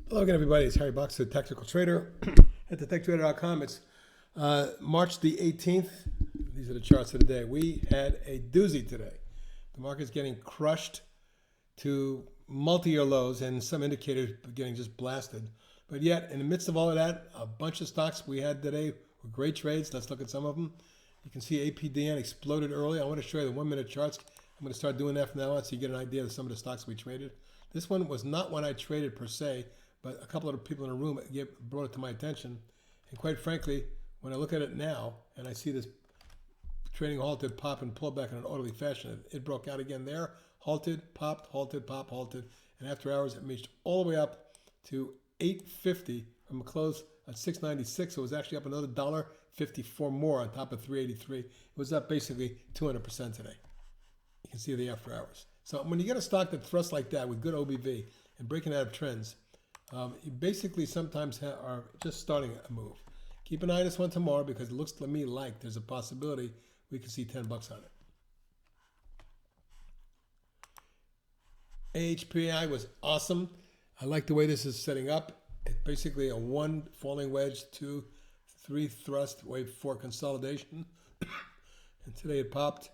Hello again, everybody. It's Harry Box, the Technical Trader at thetechtrader.com. It's March the 18th. These are the charts of the day. We had a doozy today. The market's getting crushed to multi-year lows and some indicators getting just blasted. But yet, in the midst of all of that, a bunch of stocks we had today were great trades. Let's look at some of them. You can see APDN exploded early. I want to show you the 1-minute charts. I'm going to start doing that from now on so you get an idea of some of the stocks we traded. This one was not one I traded per se, but a couple of people in the room brought it to my attention. And quite frankly, when I look at it now and I see this trading halted, pop, and pull back in an orderly fashion, it broke out again there, halted, popped, halted, pop, halted. And after hours, it reached all the way up to $8.50 from a close at $6.96. So it was actually up another $1.54 more on top of $3.83. It was up basically 200% today. You can see the after hours. So when you get a stock that thrusts like that with good OBV and breaking out of trends, you basically sometimes are just starting a move. Keep an eye on this one tomorrow because it looks to me like there's a possibility we could see $10 on it. AHPI was awesome. I like the way this is setting up. It's basically a 1 falling wedge, 2, 3 thrust, wave 4 consolidation. And today it popped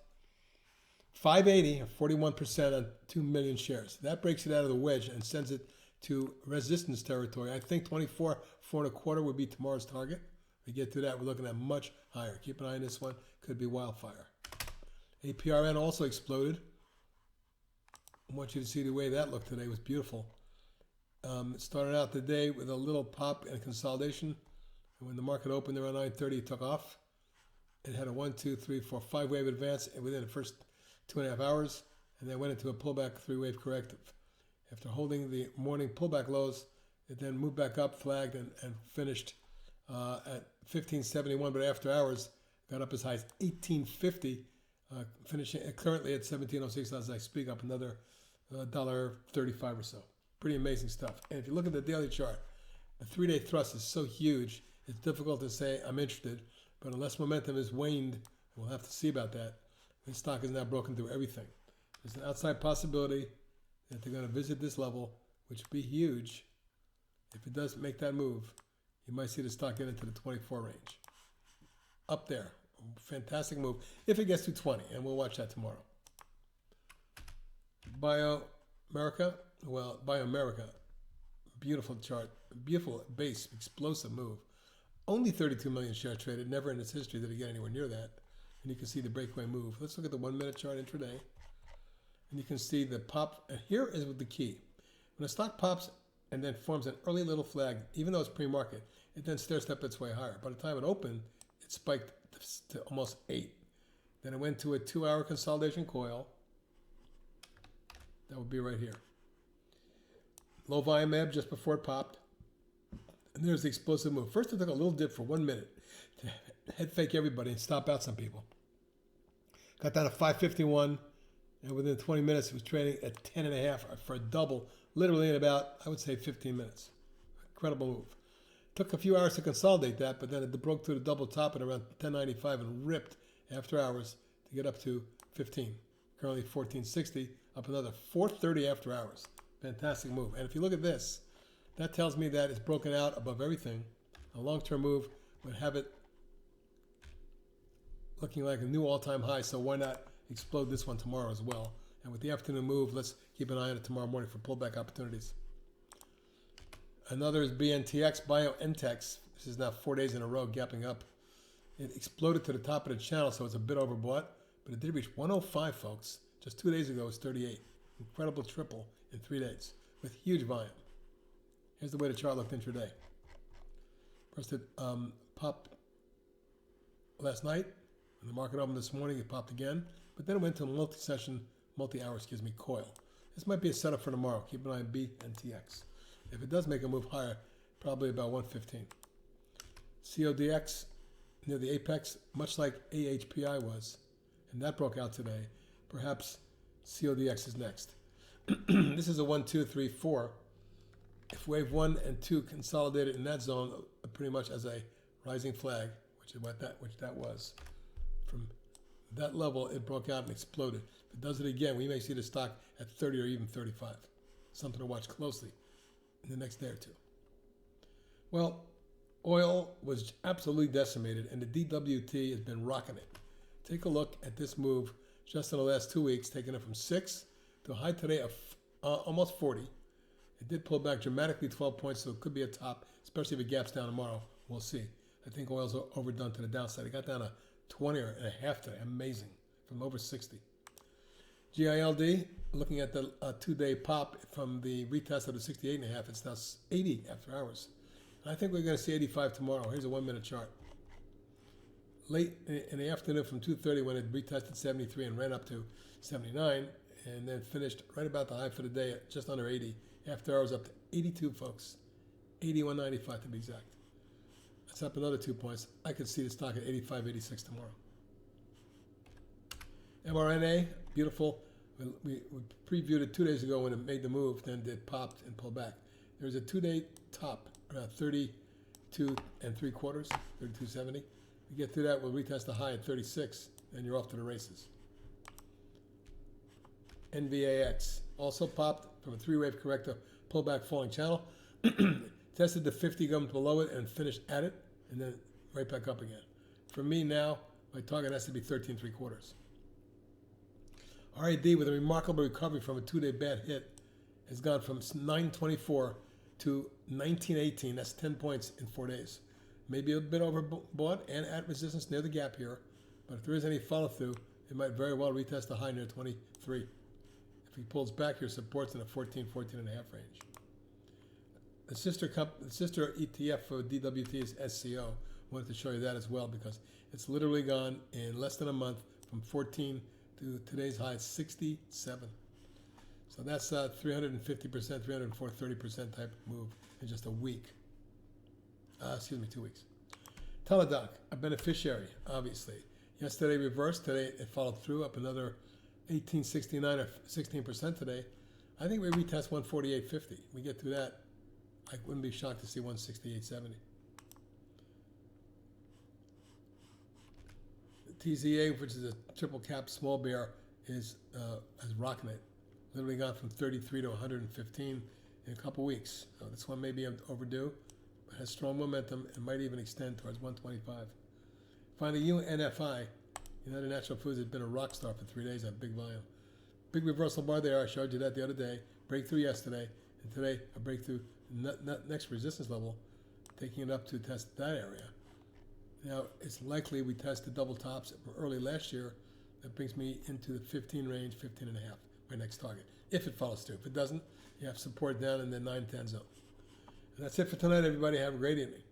580, 41% on 2 million shares. That breaks it out of the wedge and sends it to resistance territory. I think 24, 4.25 would be tomorrow's target. If we get to that, we're looking at much higher. Keep an eye on this one. Could be wildfire. APRN also exploded. I want you to see the way that looked today. It was beautiful. It started out the day with a little pop and consolidation. And when the market opened around 9:30, it took off. It had a 1, 2, 3, 4, 5 wave advance within the first 2.5 hours, and then went into a pullback 3-wave corrective. After holding the morning pullback lows, it then moved back up, flagged, and finished at 1571. But after hours, got up as high as 1850, finishing currently at 1706 as I speak, up another $1.35 or so. Pretty amazing stuff. And if you look at the daily chart, the 3-day thrust is so huge, it's difficult to say I'm interested. But unless momentum is waned, we'll have to see about that. This stock is now broken through everything. There's an outside possibility that they're going to visit this level, which would be huge. If it does make that move, you might see the stock get into the 24 range. Up there. Fantastic move. If it gets to 20, and we'll watch that tomorrow. Biomerica. Beautiful chart. Beautiful base. Explosive move. Only 32 million shares traded. Never in its history did it get anywhere near that. And you can see the breakaway move. Let's look at the 1-minute chart intraday. And you can see the pop. And here is the key. When a stock pops and then forms an early little flag, even though it's pre-market, it then stair-stepped its way higher. By the time it opened, it spiked to almost 8. Then it went to a 2-hour consolidation coil. That would be right here. Low volume ebb just before it popped. And there's the explosive move. First, it took a little dip for 1 minute to head fake everybody and stop out some people. Got down to 551. And within 20 minutes, it was trading at 10.5 for a double, literally in about, I would say, 15 minutes. Incredible move. Took a few hours to consolidate that, but then it broke through the double top at around 10.95 and ripped after hours to get up to 15. Currently 14.60, up another 4.30 after hours. Fantastic move. And if you look at this, that tells me that it's broken out above everything. A long-term move would have it looking like a new all-time high, so why not explode this one tomorrow as well. And with the afternoon move, let's keep an eye on it tomorrow morning for pullback opportunities. Another is BNTX, BioNTech. This is now 4 days in a row gapping up. It exploded to the top of the channel, so it's a bit overbought, but it did reach 105, folks. Just 2 days ago, it was 38. Incredible triple in 3 days with huge volume. Here's the way the chart looked intraday. First, it popped last night. When the market opened this morning, it popped again. But then it went to a multi-hour coil. This might be a setup for tomorrow. Keep an eye on BNTX. If it does make a move higher, probably about 115. CODX near the apex, much like AHPI was, and that broke out today. Perhaps CODX is next. This is a 1, 2, 3, 4. If wave 1 and 2 consolidated in that zone pretty much as a rising flag, which that was, from that level, it broke out and exploded. If it does it again, we may see the stock at 30 or even 35. Something to watch closely. in the next day or two. Well, oil was absolutely decimated, and the DWT has been rocking it. Take a look at this move just in the last 2 weeks, taking it from 6 to a high today of almost 40. It did pull back dramatically 12 points, so it could be a top, especially if it gaps down tomorrow. We'll see. I think oil's overdone to the downside. It got down to 20 and a half today. Amazing. From over 60. GILD, looking at the 2-day pop from the retest of the 68.5, it's now 80 after hours. And I think we're going to see 85 tomorrow. Here's a 1-minute chart. Late in the afternoon from 2:30 when it retested 73 and ran up to 79, and then finished right about the high for the day at just under 80. After hours up to 82, folks. 81.95 to be exact. That's up another 2 points. I could see the stock at 85.86 tomorrow. MRNA, beautiful. We previewed it 2 days ago when it made the move, then it popped and pulled back. There was a 2-day top around 32 3/4, 32.70. You get through that, we'll retest the high at 36, and you're off to the races. NVAX also popped from a 3-wave corrector, pullback falling channel. Tested the 50, going below it, and finished at it, and then right back up again. For me now, my target has to be 13 3/4. RAD, with a remarkable recovery from a 2-day bad hit, has gone from 924 to 1918. That's 10 points in 4 days. Maybe a bit overbought and at resistance near the gap here, but if there is any follow-through, it might very well retest the high near 23. If he pulls back, your support's in a 14, 14.5 range. The sister ETF for DWT is SCO. Wanted to show you that as well because it's literally gone in less than a month from 14 to today's high, 67. So that's 350%, 330% type move in just a week. 2 weeks. Teladoc, a beneficiary, obviously. Yesterday reversed. Today it followed through up another 1869 or 16% today. I think we retest 148.50. We get through that, I wouldn't be shocked to see 168.70. TZA, which is a triple cap small bear, is rocking it. Literally gone from 33 to 115 in a couple weeks. So this one may be overdue, but has strong momentum and might even extend towards 125. Finally, UNFI, United Natural Foods, has been a rock star for 3 days at big volume. Big reversal bar there. I showed you that the other day. Breakthrough yesterday, and today a breakthrough next resistance level, taking it up to test that area. Now, it's likely we test the double tops early last year. That brings me into the 15 range, 15.5, my next target, if it follows through. If it doesn't, you have support down in the 9-10 zone. And that's it for tonight, everybody. Have a great evening.